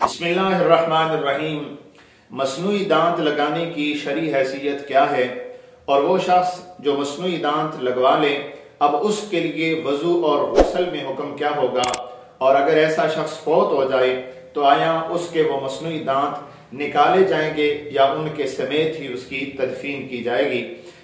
बिस्मिल्लाहिर्रहमानिर्रहीम। मसनूई दांत लगाने की शरई हैसियत क्या है और वो शख्स जो मसनूई दांत लगवा ले, अब उसके लिए वजू और गुस्ल में हुक्म क्या होगा, और अगर ऐसा शख्स फौत हो जाए तो आया उसके वो मसनूई दांत निकाले जाएंगे या उनके समेत ही उसकी तदफीन की जाएगी।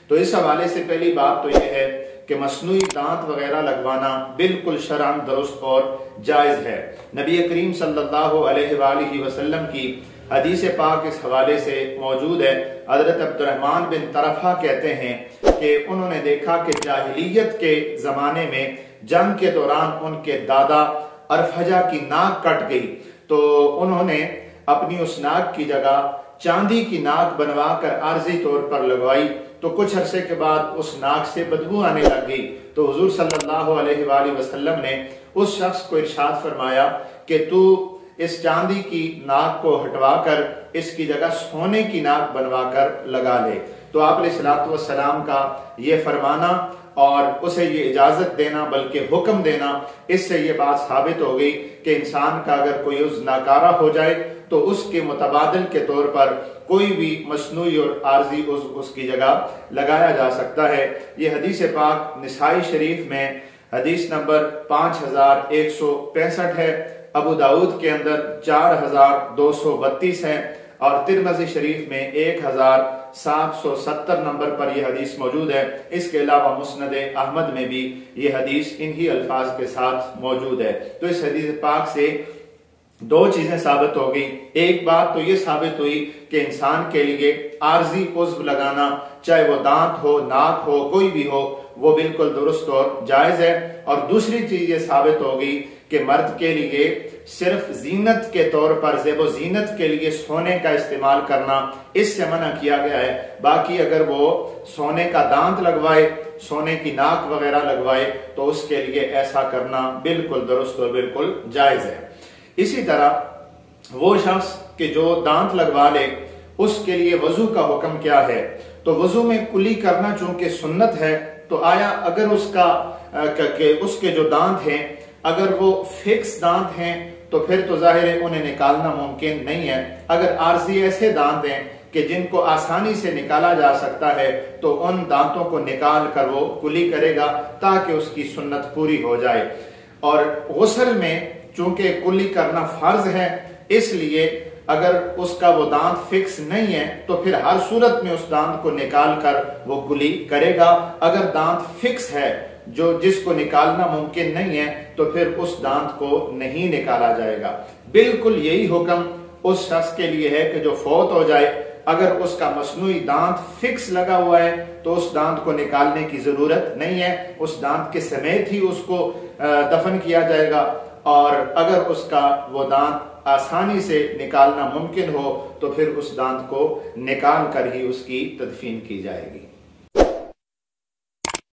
तो इस हवाले से पहली बात तो यह है कि मसनूई दांत वगैरह लगवाना बिल्कुल शरअन दुरुस्त और जायज़ है। नबी करीम सल्लल्लाहु अलैहि वसल्लम की हदीस पाक इस हवाले से मौजूद है। हज़रत अब्दुर्रहमान बिन तरफा कहते हैं कि उन्होंने देखा कि जाहिलियत के ज़माने में जंग के दौरान उनके दादा अरफजा की नाक कट गई, तो उन्होंने अपनी उस नाक की जगह चांदी की नाक बनवा कर आर्जी तौर पर लगवाई। तो कुछ अरसे के बाद उस नाक से बदबू आने लग गई। तो हुजूर सल्लल्लाहु अलैहि वसल्लम ने उस शख्स को इरशाद फरमाया कि तू इस चांदी की नाक को हटवा कर इसकी जगह सोने की नाक बनवा कर लगा ले। तो आप अलैहिस्सलातु वस्सलाम का ये फरमाना और उसे ये इजाजत देना, बल्कि हुक्म देना, इससे ये बात साबित हो गई कि इंसान का अगर कोई उज़्व नाकारा हो जाए तो उसके मुतबादिल के तौर पर कोई भी मसनूई और आर्जी उज़्व उसकी जगह लगाया जा सकता है। ये हदीस पाक निसाई शरीफ में हदीस नंबर 5165 है, अबू दाऊद के अंदर 4232 है और तिरमिज़ी शरीफ में 1770 नंबर पर यह हदीस मौजूद है। इसके अलावा मुस्नद अहमद में भी यह हदीस इन्हीं अल्फाज के साथ मौजूद है। तो इस हदीस पाक से दो चीजें साबित हो गई। एक बात तो ये साबित हुई कि इंसान के लिए आर्जी उज़्व लगाना, चाहे वो दांत हो, नाक हो, कोई भी हो, वो बिल्कुल दुरुस्त और जायज है। और दूसरी चीज ये साबित हो गई कि मर्द के लिए सिर्फ जीनत के तौर पर, ज़ेबो जीनत के लिए सोने का इस्तेमाल करना इससे मना किया गया है। बाकी अगर वो सोने का दांत लगवाए, सोने की नाक वगैरह लगवाए, तो उसके लिए ऐसा करना बिल्कुल दुरुस्त और बिल्कुल जायज है। इसी तरह वो शख्स के जो दांत लगवा ले, उसके लिए वजू का हुक्म क्या है। तो वजू में कुली करना चूंकि सुन्नत है, तो आया अगर उसके जो दांत हैं, अगर वो फिक्स दांत हैं तो फिर तो जाहिर है उन्हें निकालना मुमकिन नहीं है। अगर आर्जी ऐसे दांत हैं कि जिनको आसानी से निकाला जा सकता है, तो उन दांतों को निकाल कर वो कुली करेगा ताकि उसकी सुन्नत पूरी हो जाए। और गुस्ल में चूंकि कुली करना फर्ज है, इसलिए अगर उसका वो दांत फिक्स नहीं है तो फिर हर सूरत में उस दांत को निकाल कर वो कुली करेगा। अगर दांत फिक्स है जो जिसको निकालना मुमकिन नहीं है, तो फिर उस दांत को नहीं निकाला जाएगा। बिल्कुल यही हुक्म उस शख्स के लिए है कि जो फौत हो जाए, अगर उसका मसनूई दांत फिक्स लगा हुआ है तो उस दांत को निकालने की जरूरत नहीं है, उस दांत के समेत ही उसको दफन किया जाएगा। और अगर उसका वो दांत आसानी से निकालना मुमकिन हो तो फिर उस दांत को निकाल कर ही उसकी तदफीन की जाएगी।